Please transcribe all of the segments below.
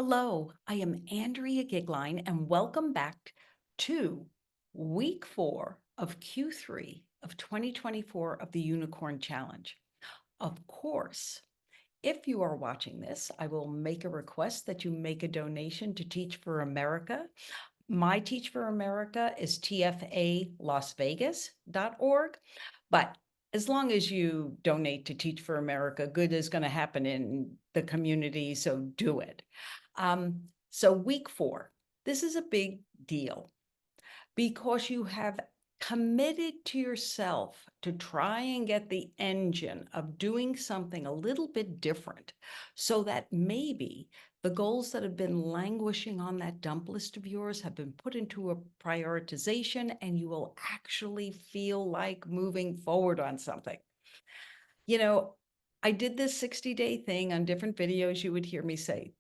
Hello, I am Andrea Goeglein, and welcome back to week 4 of Q3 of 2024 of the Unicorn Challenge. Of course, if you are watching this, I will make a request that you make a donation to Teach for America. My Teach for America is tfalasvegas.org, but as long as you donate to Teach for America, good is going to happen in the community, so do it. So week 4, this is a big deal because you have committed to yourself to try and get the engine of doing something a little bit different so that maybe the goals that have been languishing on that dump list of yours have been put into a prioritization and you will actually feel like moving forward on something. You know, I did this 60-day thing on different videos. You would hear me say,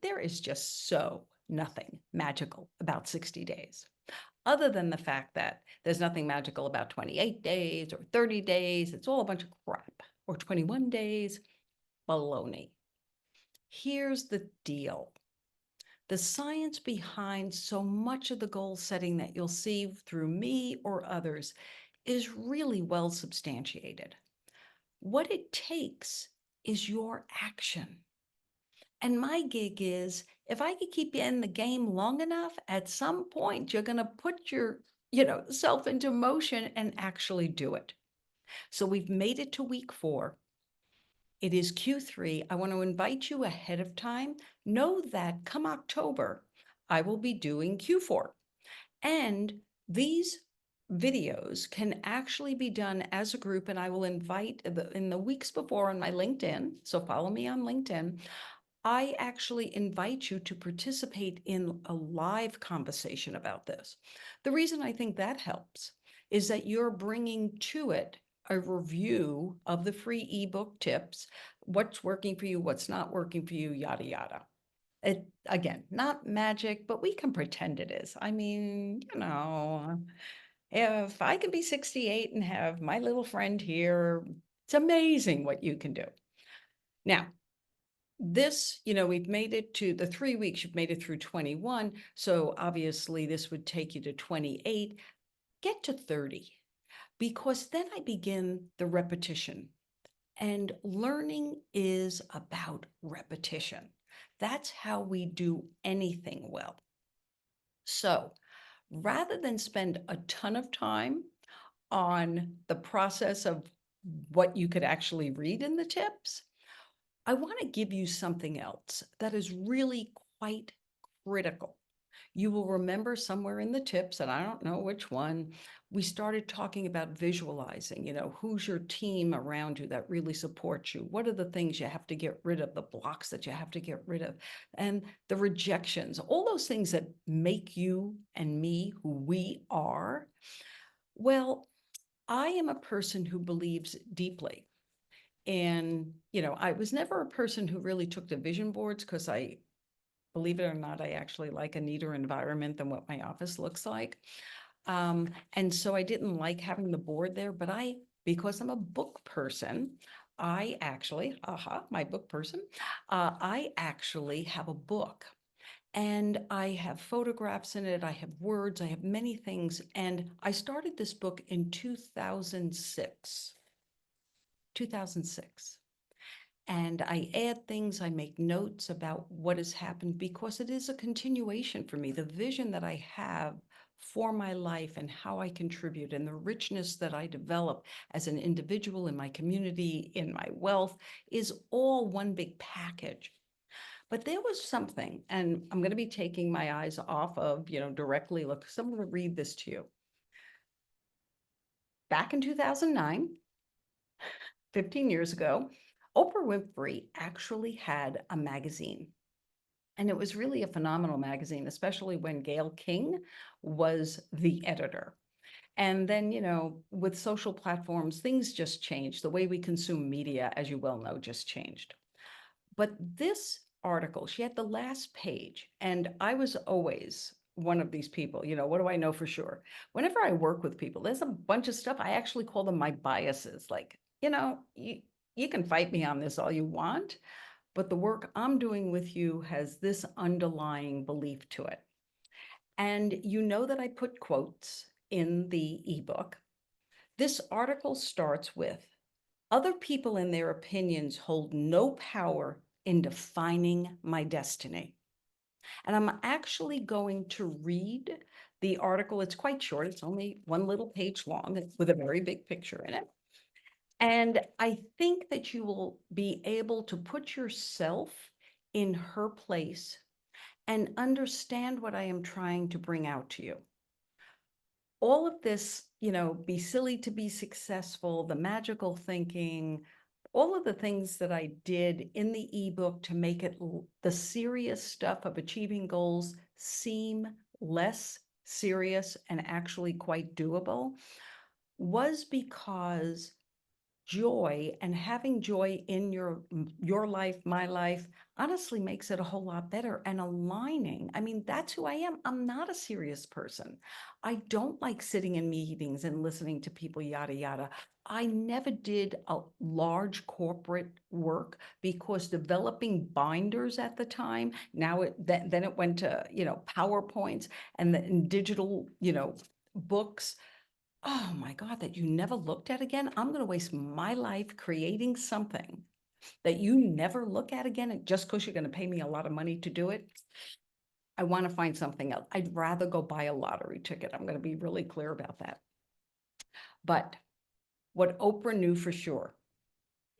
there is just so nothing magical about 60 days, other than the fact that there's nothing magical about 28 days or 30 days. It's all a bunch of crap. Or 21 days, baloney. Here's the deal. The science behind so much of the goal setting that you'll see through me or others is really well substantiated. What it takes is your action. And my gig is, if I could keep you in the game long enough, at some point you're going to put your, self into motion and actually do it. So we've made it to week 4. It is Q3. I want to invite you ahead of time. Know that come October, I will be doing Q4. And these videos can actually be done as a group, and I will invite in the weeks before on my LinkedIn. So follow me on LinkedIn. I actually invite you to participate in a live conversation about this. The reason I think that helps is that you're bringing to it a review of the free ebook tips, what's working for you, what's not working for you, yada, yada. It, again, not magic, but we can pretend it is. I mean, if I can be 68 and have my little friend here, it's amazing what you can do. Now, we've made it to the 3 weeks, you've made it through 21. So obviously this would take you to 28, get to 30, because then I begin the repetition. And learning is about repetition. That's how we do anything well. So rather than spend a ton of time on the process of what you could actually read in the tips, I want to give you something else that is really quite critical. You will remember somewhere in the tips, and I don't know which one, we started talking about visualizing, who's your team around you that really supports you? What are the things you have to get rid of, the blocks that you have to get rid of, and the rejections, all those things that make you and me who we are? Well, I am a person who believes deeply. And, I was never a person who really took to vision boards because believe it or not, I actually like a neater environment than what my office looks like. And so I didn't like having the board there, but because I'm a book person, I actually, my book person, I actually have a book. And I have photographs in it, I have words, I have many things. And I started this book in 2006. 2006. And I add things, I make notes about what has happened because it is a continuation for me. The vision that I have for my life and how I contribute and the richness that I develop as an individual in my community, in my wealth, is all one big package. But there was something, and I'm going to be taking my eyes off of, directly look, so I'm going to read this to you. Back in 2009, 15 years ago, Oprah Winfrey actually had a magazine. And it was really a phenomenal magazine, especially when Gayle King was the editor. And then, with social platforms, things just changed. The way we consume media, as you well know, just changed. But this article, she had the last page, and I was always one of these people, what do I know for sure? Whenever I work with people, there's a bunch of stuff, I actually call them my biases. Like, you can fight me on this all you want, but the work I'm doing with you has this underlying belief to it. And you know that I put quotes in the ebook. This article starts with, other people and their opinions hold no power in defining my destiny. And I'm actually going to read the article. It's quite short. It's only one little page long with a very big picture in it. And I think that you will be able to put yourself in her place and understand what I am trying to bring out to you. All of this, be silly to be successful, the magical thinking, all of the things that I did in the ebook to make it the serious stuff of achieving goals seem less serious and actually quite doable was because joy and having joy in your life, my life, honestly makes it a whole lot better. And aligning, I mean, that's who I am. I'm not a serious person. I don't like sitting in meetings and listening to people, yada, yada. I never did a large corporate work because developing binders at the time, now then it went to, PowerPoints and digital, books. Oh my God, that you never looked at again? I'm going to waste my life creating something that you never look at again just because you're going to pay me a lot of money to do it. I want to find something else. I'd rather go buy a lottery ticket. I'm going to be really clear about that. But what Oprah knew for sure.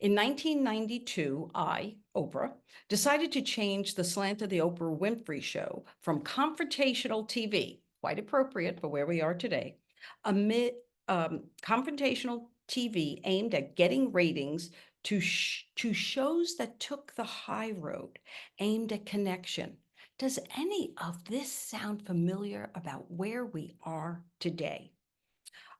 In 1992, I, Oprah, decided to change the slant of the Oprah Winfrey Show from confrontational TV, quite appropriate for where we are today, amid confrontational TV aimed at getting ratings to shows that took the high road, aimed at connection. Does any of this sound familiar about where we are today?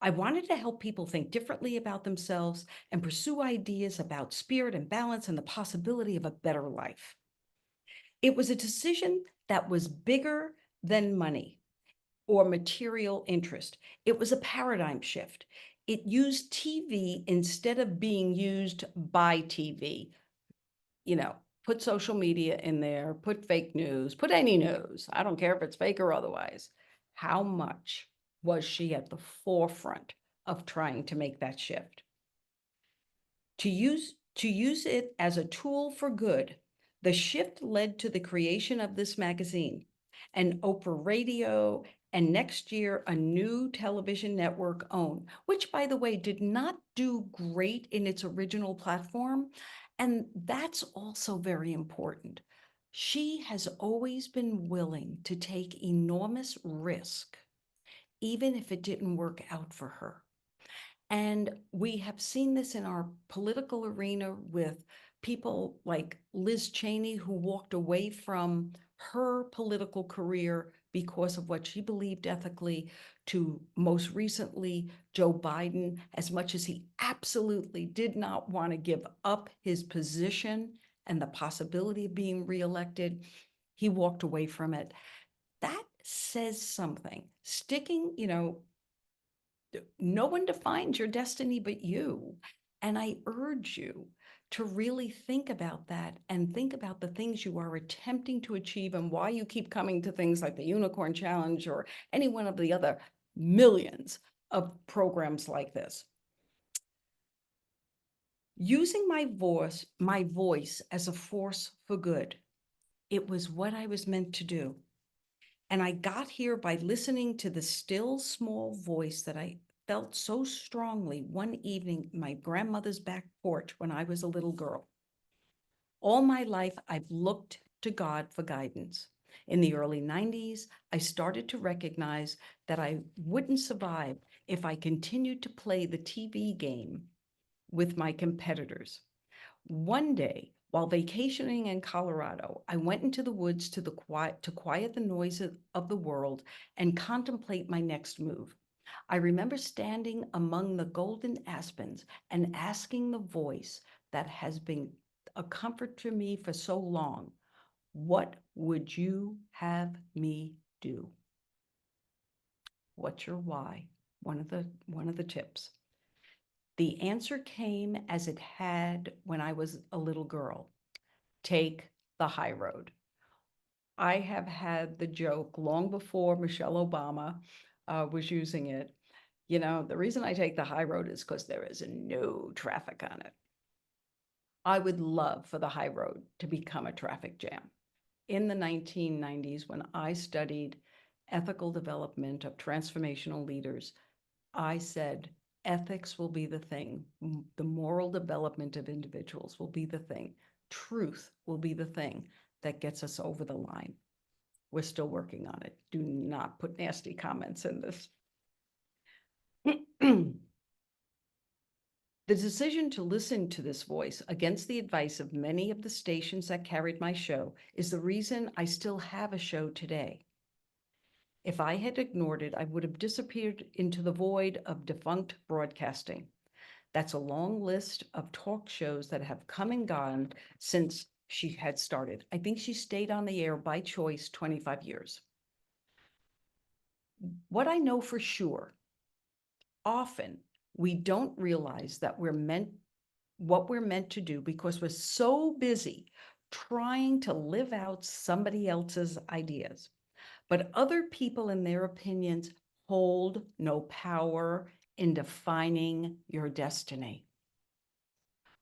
I wanted to help people think differently about themselves and pursue ideas about spirit and balance and the possibility of a better life. It was a decision that was bigger than money or material interest. It was a paradigm shift. It used TV instead of being used by TV. Put social media in there, put fake news, put any news. I don't care if it's fake or otherwise. How much was she at the forefront of trying to make that shift? To use it as a tool for good, the shift led to the creation of this magazine, an Oprah Radio, and next year a new television network OWN, which, by the way, did not do great in its original platform. And that's also very important. She has always been willing to take enormous risk, even if it didn't work out for her. And we have seen this in our political arena with people like Liz Cheney, who walked away from her political career because of what she believed ethically, to most recently Joe Biden, as much as he absolutely did not want to give up his position and the possibility of being reelected, he walked away from it. That says something. Sticking, no one defines your destiny but you. And I urge you to really think about that and think about the things you are attempting to achieve and why you keep coming to things like the Unicorn Challenge or any one of the other millions of programs like this. Using my voice as a force for good. It was what I was meant to do. And I got here by listening to the still small voice that I felt so strongly one evening in my grandmother's back porch when I was a little girl. All my life, I've looked to God for guidance. In the early 90s, I started to recognize that I wouldn't survive if I continued to play the TV game with my competitors. One day, while vacationing in Colorado, I went into the woods to quiet the noise of the world and contemplate my next move. I remember standing among the golden aspens and asking the voice that has been a comfort to me for so long, what would you have me do? What's your why? One of the tips. The answer came as it had when I was a little girl. take the high road. I have had the joke long before Michelle Obama was using it. You know, the reason I take the high road is because there is no traffic on it. I would love for the high road to become a traffic jam. In the 1990s, when I studied ethical development of transformational leaders, I said, ethics will be the thing. The moral development of individuals will be the thing. Truth will be the thing that gets us over the line. We're still working on it. Do not put nasty comments in this. The decision to listen to this voice against the advice of many of the stations that carried my show is the reason I still have a show today. If I had ignored it, I would have disappeared into the void of defunct broadcasting. That's a long list of talk shows that have come and gone since she had started. I think she stayed on the air by choice 25 years. What I know for sure, often we don't realize that what we're meant to do because we're so busy trying to live out somebody else's ideas. But other people and their opinions hold no power in defining your destiny.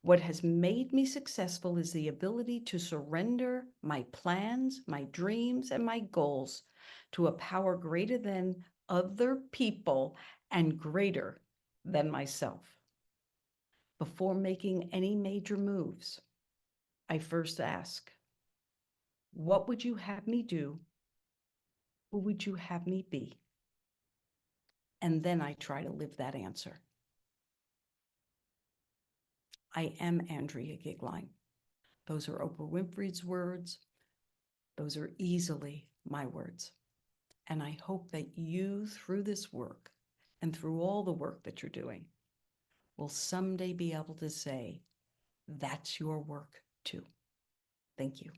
What has made me successful is the ability to surrender my plans, my dreams, and my goals to a power greater than other people and greater than myself. Before making any major moves, I first ask, what would you have me do? Who would you have me be? And then I try to live that answer. I am Andrea Goeglein. Those are Oprah Winfrey's words. Those are easily my words. And I hope that you, through this work and through all the work that you're doing, will someday be able to say, that's your work too. Thank you.